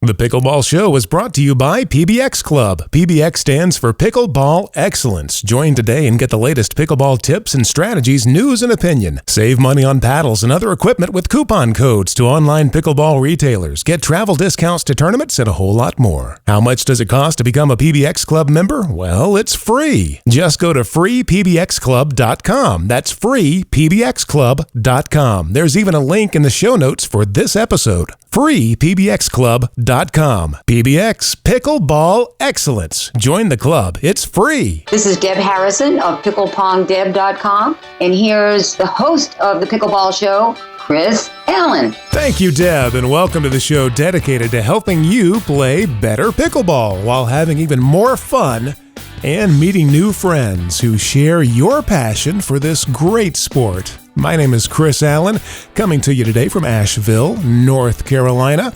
The Pickleball Show is brought to you by PBX Club. PBX stands for Pickleball Excellence. Join today and get the latest pickleball tips and strategies, news and opinion. Save money on paddles and other equipment with coupon codes to online pickleball retailers. Get travel discounts to tournaments and a whole lot more. How much does it cost to become a PBX Club member? Well, it's free. Just go to freepbxclub.com. That's freepbxclub.com. There's even a link in the show notes for this episode. freepbxclub.com. PBX Pickleball Excellence. Join the club. It's free. This is Deb Harrison of picklepongdeb.com, and here's the host of the Pickleball Show, Chris Allen. Thank you, Deb, and welcome to the show dedicated to helping you play better pickleball while having even more fun and meeting new friends who share your passion for this great sport. My name is Chris Allen, coming to you today from Asheville, North Carolina.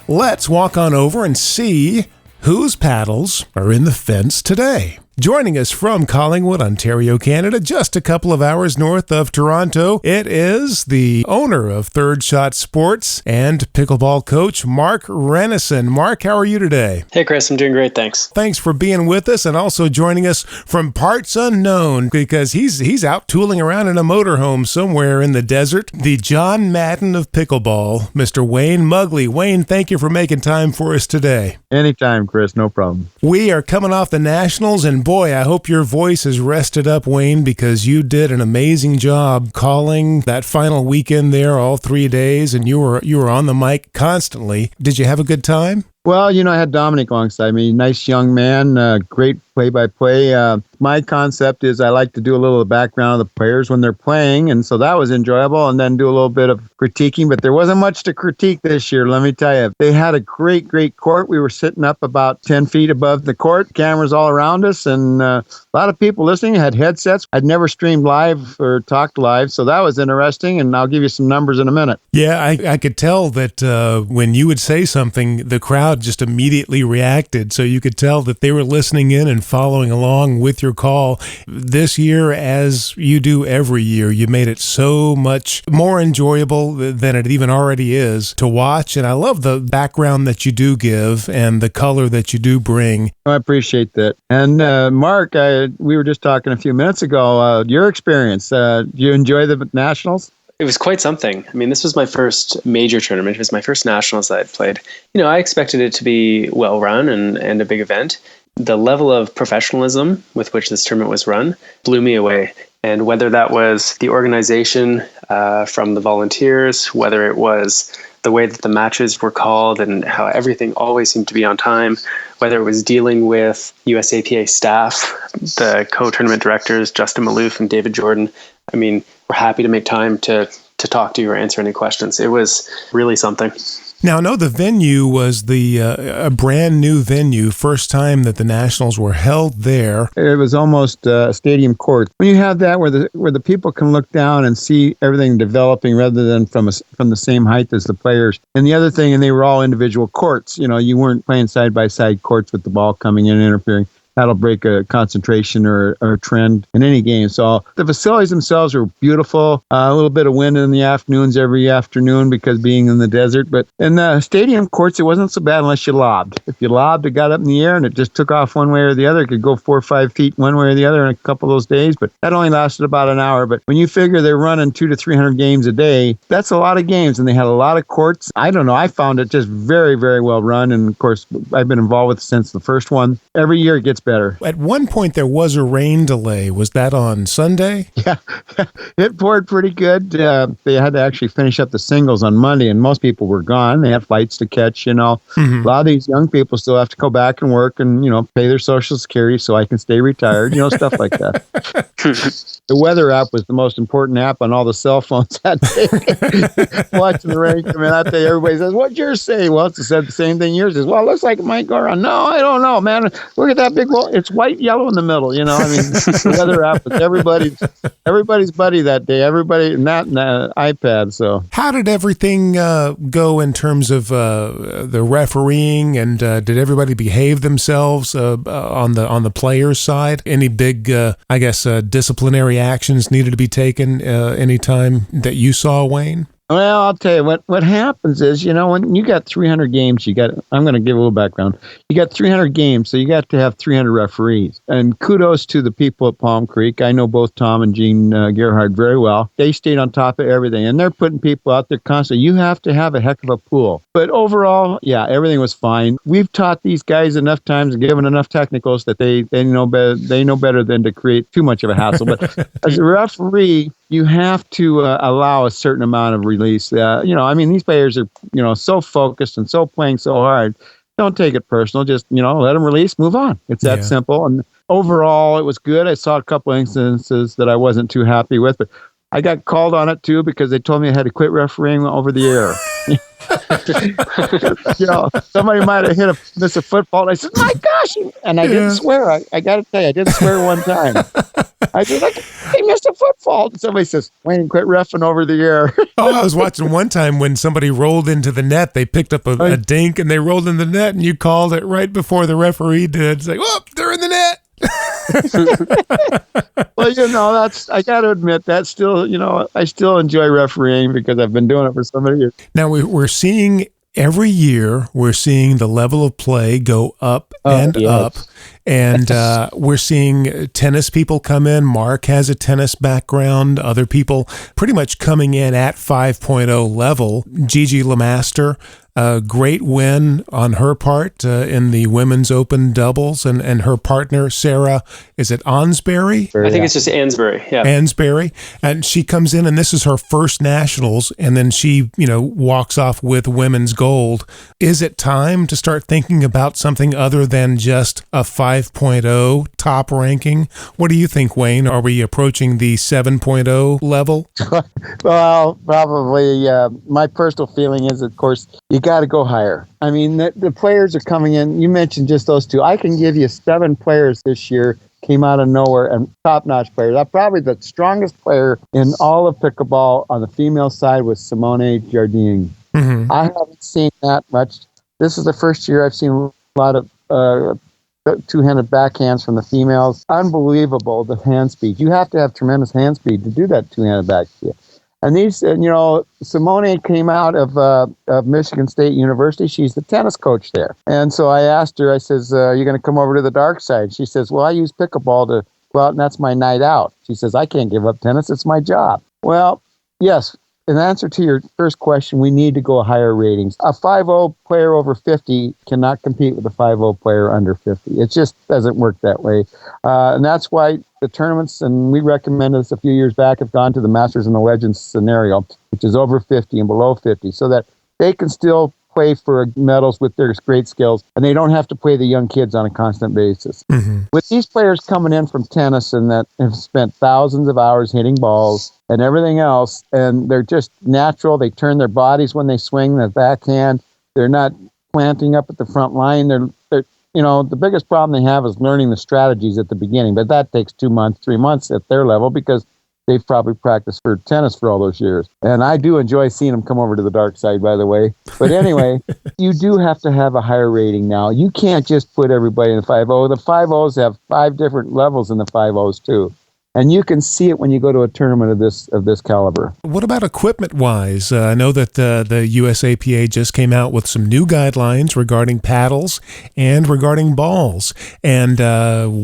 Let's walk on over and see whose paddles are in the fence today. Joining us from Collingwood, Ontario, Canada, just a couple of hours north of Toronto, it is the owner of Third Shot Sports and pickleball coach, Mark Renison. Mark, how are you today? Hey, Chris. I'm doing great, thanks. Thanks for being with us, and also joining us from parts unknown, because he's out tooling around in a motorhome somewhere in the desert. The John Madden of pickleball, Mr. Wayne Mugley. Wayne, thank you for making time for us today. Anytime, Chris. No problem. We are coming off the Nationals, and boy, I hope your voice is rested up, Wayne, because you did an amazing job calling that final weekend there, all 3 days, and you were on the mic constantly. Did you have a good time? Well, I had Dominic alongside me. Nice young man, great play-by-play. My concept is I like to do a little background of the players when they're playing, and so that was enjoyable, and then do a little bit of critiquing, but there wasn't much to critique this year, let me tell you. They had a great court. We were sitting up about 10 feet above the court, cameras all around us, and a lot of people listening had headsets. I'd never streamed live or talked live, so that was interesting, and I'll give you some numbers in a minute. Yeah, I could tell that when you would say something, the crowd just immediately reacted, so you could tell that they were listening in and following along with your call. This year, as you do every year, you made it so much more enjoyable than it even already is to watch, and I love the background that you do give and the color that you do bring. I appreciate that. And Mark, we were just talking a few minutes ago, your experience, you enjoy the Nationals? It was quite something. I mean, this was my first major tournament. It was my first Nationals that I'd played. I expected it to be well run and a big event. The level of professionalism with which this tournament was run blew me away. And whether that was the organization from the volunteers, whether it was the way that the matches were called and how everything always seemed to be on time, whether it was dealing with USAPA staff, the co-tournament directors, Justin Maloof and David Jordan. I mean, we're happy to make time to talk to you or answer any questions. It was really something. Now, I know the venue was a brand new venue, first time that the Nationals were held there. It was almost a stadium court. When you have that where the people can look down and see everything developing rather than from the same height as the players. And the other thing, and they were all individual courts. You weren't playing side-by-side courts with the ball coming in and interfering. That'll break a concentration or a trend in any game. So the facilities themselves were beautiful. A little bit of wind in the afternoons every afternoon because being in the desert. But in the stadium courts, it wasn't so bad unless you lobbed. If you lobbed, it got up in the air and it just took off one way or the other. It could go 4 or 5 feet one way or the other in a couple of those days. But that only lasted about an hour. But when you figure they're running 200 to 300 games a day, that's a lot of games. And they had a lot of courts. I don't know. I found it just very, very well run. And of course, I've been involved with it since the first one. Every year it gets better. At one point, there was a rain delay. Was that on Sunday? Yeah, it poured pretty good. They had to actually finish up the singles on Monday, and most people were gone. They had flights to catch, Mm-hmm. A lot of these young people still have to go back and work and, pay their Social Security so I can stay retired, stuff like that. The weather app was the most important app on all the cell phones that day. Watching the rain come in that day, everybody says, "What'd yours say?" Well, it said the same thing yours is. Well, it looks like it might go around. No, I don't know, man. Look at that big wall. It's white, yellow in the middle, the weather app was everybody's buddy that day. Everybody, not in the iPad. So, how did everything go in terms of the refereeing, and did everybody behave themselves on the players' side? Any big, disciplinary actions needed to be taken anytime that you saw, Wayne? Well, I'll tell you what happens is, when you got 300 games, I'm going to give a little background. You got 300 games, so you got to have 300 referees. And kudos to the people at Palm Creek. I know both Tom and Gene Gerhard very well. They stayed on top of everything, and they're putting people out there constantly. You have to have a heck of a pool. But overall, yeah, everything was fine. We've taught these guys enough times and given enough technicals that they know better than to create too much of a hassle. But as a referee, you have to allow a certain amount of release. These players are, so focused and so playing so hard. Don't take it personal. Just, let them release, move on. It's that simple. And overall, it was good. I saw a couple of instances that I wasn't too happy with, but I got called on it too because they told me I had to quit refereeing over the air. Somebody might have missed a football. And I said, "My gosh!" And I didn't swear. I got to tell you, I didn't swear one time. I said, "They missed a football." And somebody says, "Wayne, quit reffing over the air." I was watching one time when somebody rolled into the net. They picked up a dink and they rolled in the net, and you called it right before the referee did. It's like, "Oh, they're in the net." Well, I got to admit that still, I still enjoy refereeing because I've been doing it for so many years. Now we're seeing every year, we're seeing the level of play go up and up. And we're seeing tennis people come in. Mark has a tennis background. Other people pretty much coming in at 5.0 level. Gigi Lemaster, a great win on her part in the women's open doubles. And her partner, Sarah, is it Ansberry? I think it's just Ansberry. Yeah. Ansberry. And she comes in, and this is her first nationals. And then she, walks off with women's gold. Is it time to start thinking about something other than just a 5.0 top ranking? What do you think, Wayne? Are we approaching the 7.0 level? Well, probably. My personal feeling is, of course, you got to go higher. I mean, the players are coming in. You mentioned just those two. I can give you 7 players this year came out of nowhere and top-notch players. Probably the strongest player in all of pickleball on the female side was Simone Jardine. Mm-hmm. I haven't seen that much. This is the first year I've seen a lot of two-handed backhands from the females. Unbelievable, the hand speed. You have to have tremendous hand speed to do that two-handed backhand. And these, Simone came out of Michigan State University. She's the tennis coach there. And so I asked her, I says, you're going to come over to the dark side? She says, well, I use pickleball to go out, and that's my night out. She says, I can't give up tennis. It's my job. Well, yes. In answer to your first question, we need to go higher ratings. A 5.0 player over 50 cannot compete with a 5.0 player under 50. It just doesn't work that way. And that's why the tournaments, and we recommended this a few years back, have gone to the Masters and the Legends scenario, which is over 50 and below 50, so that they can still play for medals with their great skills, and they don't have to play the young kids on a constant basis. Mm-hmm. With these players coming in from tennis and that have spent thousands of hours hitting balls and everything else, and they're just natural. They turn their bodies when they swing their backhand. They're not planting up at the front line. They're the biggest problem they have is learning the strategies at the beginning, but that takes 2 months, 3 months at their level because they've probably practiced for tennis for all those years. And I do enjoy seeing them come over to the dark side, by the way. But anyway, you do have to have a higher rating now. You can't just put everybody in the 5.0. The 5.0s have 5 different levels in the 5.0s too. And you can see it when you go to a tournament of this caliber. What about equipment-wise? I know that the USAPA just came out with some new guidelines regarding paddles and regarding balls. And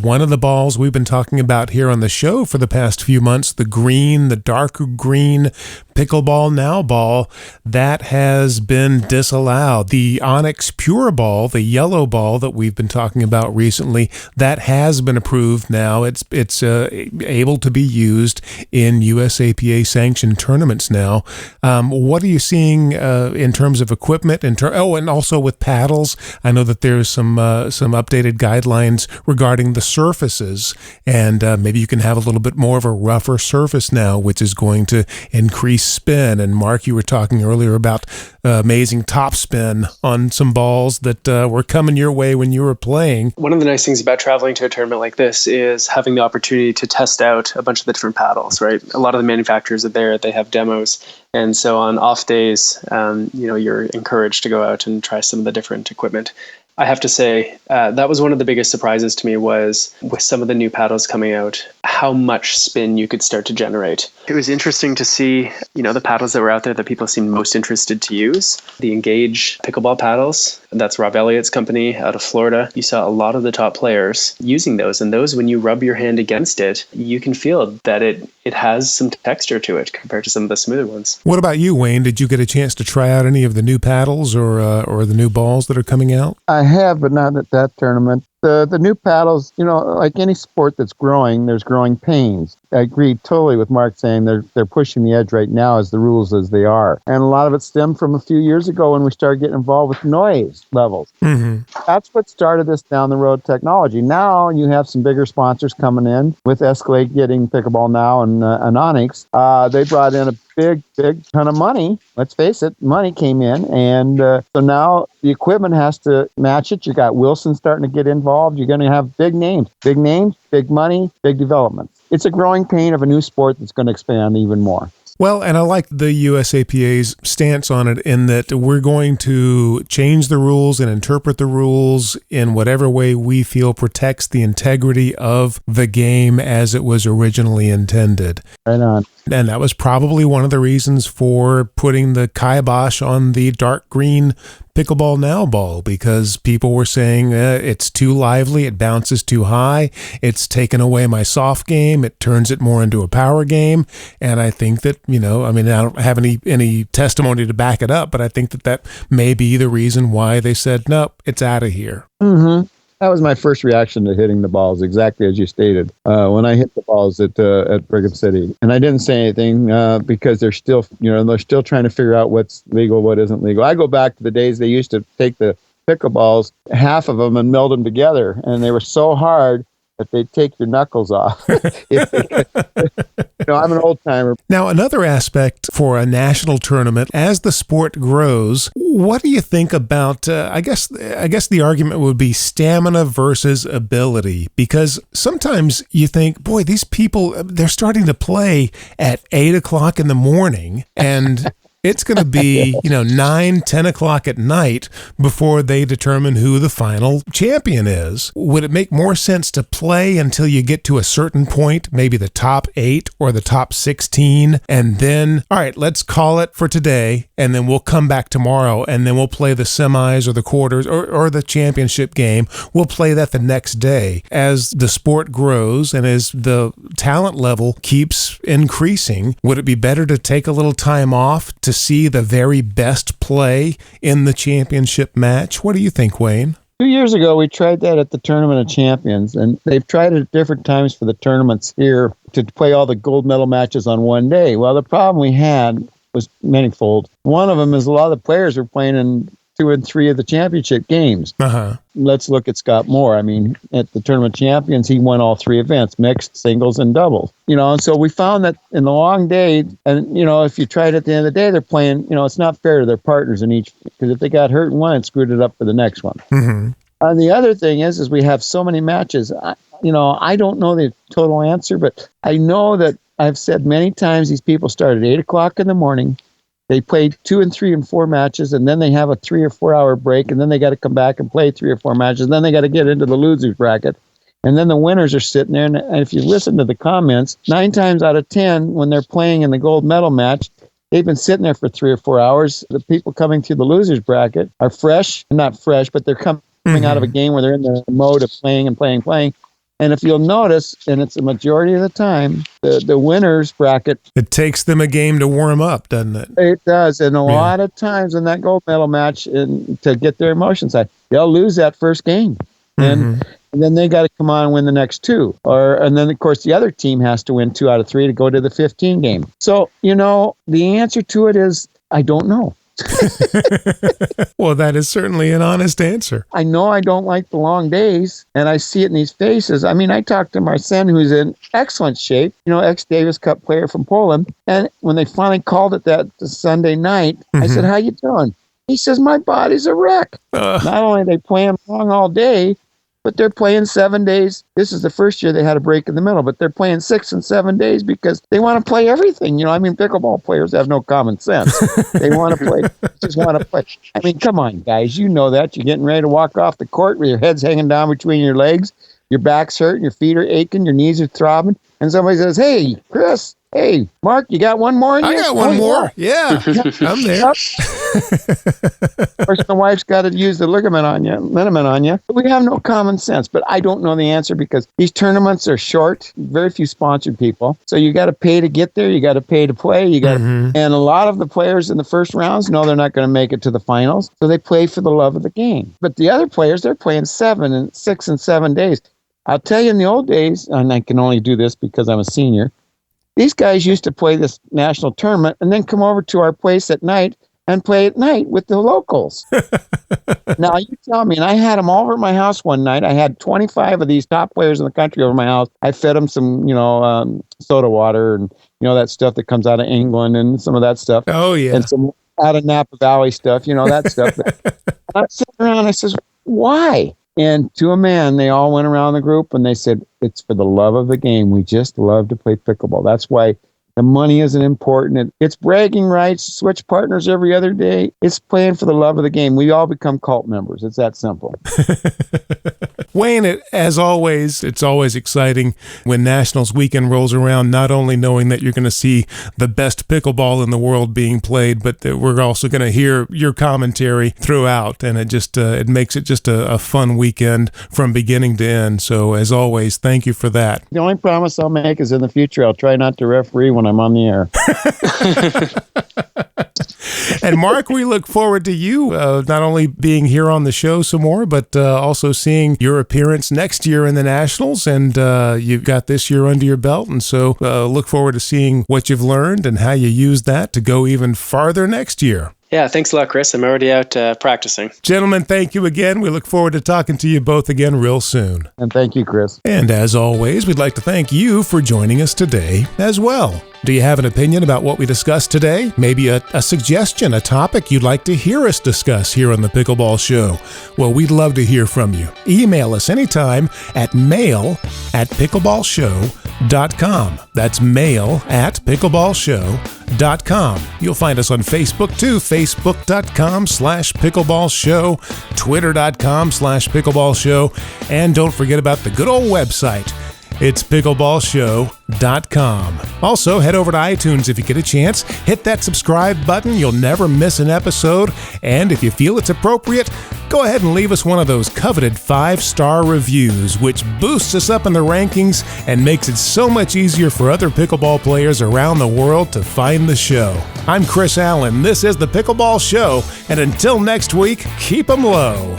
one of the balls we've been talking about here on the show for the past few months, the darker green Pickleball Now ball, that has been disallowed. The Onyx Pure ball, the yellow ball that we've been talking about recently, that has been approved now. It's able to be used in USAPA sanctioned tournaments now. What are you seeing in terms of equipment? And also with paddles, I know that there's some updated guidelines regarding the surfaces, and maybe you can have a little bit more of a rougher surface now, which is going to increase spin. And Mark, you were talking earlier about amazing top spin on some balls that were coming your way when you were playing. One of the nice things about traveling to a tournament like this is having the opportunity to test out a bunch of the different paddles, right? A lot of the manufacturers are there. They have demos. And so on off days, you're encouraged to go out and try some of the different equipment. I have to say, that was one of the biggest surprises to me was with some of the new paddles coming out, how much spin you could start to generate. It was interesting to see, the paddles that were out there that people seemed most interested to use. The Engage pickleball paddles, that's Rob Elliott's company out of Florida. You saw a lot of the top players using those. And those, when you rub your hand against it, you can feel that it has some texture to it compared to some of the smoother ones. What about you, Wayne? Did you get a chance to try out any of the new paddles or the new balls that are coming out? I have, but not at that tournament. The new paddles, like any sport that's growing, there's growing pains. I agree totally with Mark saying they're pushing the edge right now as the rules as they are. And a lot of it stemmed from a few years ago when we started getting involved with noise levels. Mm-hmm. That's what started this down the road technology. Now you have some bigger sponsors coming in with Escalade getting Pickleball Now and Onyx. They brought in a big ton of money. Let's face it, money came in. And so now the equipment has to match it. You got Wilson starting to get involved. You're going to have big names, big money, big development. It's a growing pain of a new sport that's going to expand even more. Well, and I like the USAPA's stance on it in that we're going to change the rules and interpret the rules in whatever way we feel protects the integrity of the game as it was originally intended. Right on. And that was probably one of the reasons for putting the kibosh on the dark green Pickleball Now ball, because people were saying it's too lively, it bounces too high, it's taken away my soft game, it turns it more into a power game. And I think that, I don't have any testimony to back it up, but I think that may be the reason why they said, nope, it's out of here. Mm-hmm. That was my first reaction to hitting the balls, exactly as you stated. When I hit the balls at Brigham City, and I didn't say anything because they're still, they're still trying to figure out what's legal, what isn't legal. I go back to the days they used to take the pickleballs, half of them, and meld them together, and they were so hard that they'd take your knuckles off. I'm an old timer. Now, another aspect for a national tournament, as the sport grows, what do you think about, I guess the argument would be stamina versus ability, because sometimes you think, boy, these people, they're starting to play at 8 o'clock in the morning, and it's going to be, 9, 10 o'clock at night before they determine who the final champion is. Would it make more sense to play until you get to a certain point, maybe the top 8 or the top 16, and then, all right, let's call it for today, and then we'll come back tomorrow, and then we'll play the semis or the quarters or the championship game. We'll play that the next day. As the sport grows and as the talent level keeps increasing, would it be better to take a little time off to see the very best play in the championship match? What do you think, Wayne? 2 years ago, we tried that at the Tournament of Champions, and they've tried it at different times for the tournaments here to play all the gold medal matches on one day. Well, the problem we had was manifold. One of them is a lot of the players were playing in 2 and 3 of the championship games. Uh-huh. Let's look at Scott Moore. At the Tournament of Champions, he won all 3 events, mixed, singles, and doubles. And so we found that in the long day, and, if you tried at the end of the day, they're playing, it's not fair to their partners in each, because if they got hurt in one, it screwed it up for the next one. Mm-hmm. And the other thing is we have so many matches. I don't know the total answer, but I know that I've said many times these people start at 8 o'clock in the morning. They played 2 and 3 and 4 matches, and then they have a 3 or 4 hour break, and then they got to come back and play 3 or 4 matches. And then they got to get into the losers bracket. And then the winners are sitting there. And if you listen to the comments, 9 times out of 10, when they're playing in the gold medal match, they've been sitting there for 3 or 4 hours. The people coming through the losers bracket are not fresh, but they're coming out of a game where they're in the mode of playing. And if you'll notice, and it's a majority of the time, the winners bracket. It takes them a game to warm up, doesn't it? It does. And a lot of times in that gold medal match, to get their emotions out, they'll lose that first game. And then they got to come on and win the next 2. And then, of course, the other team has to win 2 out of 3 to go to the 15 game. So, the answer to it is, I don't know. Well, that is certainly an honest answer. I know I don't like the long days, and I see it in these faces. I talked to my son, who's in excellent shape, ex-Davis Cup player from Poland, and when they finally called it that Sunday night, I said, how you doing? He says, my body's a wreck. Not only are they playing long all day, but they're playing 7 days. This is the first year they had a break in the middle, but they're playing 6 and 7 days because they want to play everything. I mean, pickleball players have no common sense. They want to play, just want to play. I mean, come on, guys. You know that. You're getting ready to walk off the court with your head's hanging down between your legs, your back's hurting, your feet are aching, your knees are throbbing, and somebody says, "Hey, Chris, hey, Mark, you got one more in you?" I got one more. Yeah, I'm there. Of course, the wife's got to use the liniment on you. We have no common sense, but I don't know the answer because these tournaments are short, very few sponsored people. So you got to pay to get there. You got to pay to play. And a lot of the players in the first rounds know they're not going to make it to the finals. So they play for the love of the game. But the other players, they're playing 6 and 7 days. I'll tell you, in the old days, and I can only do this because I'm a senior, these guys used to play this national tournament and then come over to our place at night and play at night with the locals. Now, you tell me, and I had them all over my house one night. I had 25 of these top players in the country over my house. I fed them some, soda water and, that stuff that comes out of England and some of that stuff. Oh, yeah. And some out of Napa Valley stuff, that stuff. And I'm sitting around, I says, why? And to a man, they all went around the group and they said, it's for the love of the game. We just love to play pickleball. That's why the money isn't important. It's bragging rights, switch partners every other day. It's playing for the love of the game. We all become cult members. It's that simple. Wayne, as always, it's always exciting when Nationals weekend rolls around, not only knowing that you're going to see the best pickleball in the world being played, but that we're also going to hear your commentary throughout. And it makes it just a fun weekend from beginning to end. So as always, thank you for that. The only promise I'll make is in the future, I'll try not to referee when I'm on the air. And Mark, we look forward to you not only being here on the show some more, but also seeing your appearance next year in the Nationals. And you've got this year under your belt. And so look forward to seeing what you've learned and how you use that to go even farther next year. Yeah, thanks a lot, Chris. I'm already out practicing. Gentlemen, thank you again. We look forward to talking to you both again real soon. And thank you, Chris. And as always, we'd like to thank you for joining us today as well. Do you have an opinion about what we discussed today? Maybe a suggestion, a topic you'd like to hear us discuss here on the Pickleball Show? Well, we'd love to hear from you. Email us anytime at mail@pickleballshow.com. That's mail@pickleballshow.com. You'll find us on Facebook too, facebook.com/pickleballshow, twitter.com/pickleballshow, and don't forget about the good old website. It's pickleballshow.com. Also, head over to iTunes if you get a chance. Hit that subscribe button. You'll never miss an episode. And if you feel it's appropriate, go ahead and leave us one of those coveted 5-star reviews, which boosts us up in the rankings and makes it so much easier for other pickleball players around the world to find the show. I'm Chris Allen. This is the Pickleball Show. And until next week, keep 'em low.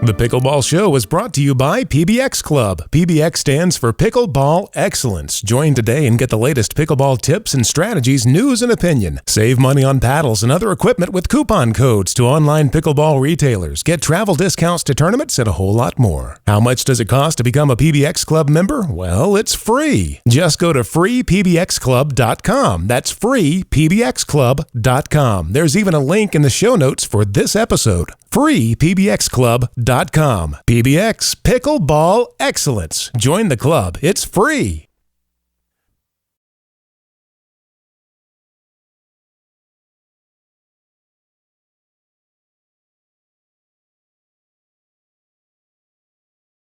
The Pickleball Show is brought to you by PBX Club. PBX stands for Pickleball Excellence. Join today and get the latest pickleball tips and strategies, news and opinion. Save money on paddles and other equipment with coupon codes to online pickleball retailers. Get travel discounts to tournaments and a whole lot more. How much does it cost to become a PBX Club member? Well, it's free. Just go to freepbxclub.com. That's freepbxclub.com. There's even a link in the show notes for this episode. freepbxclub.com. PBX Pickleball Excellence. Join the club. It's free.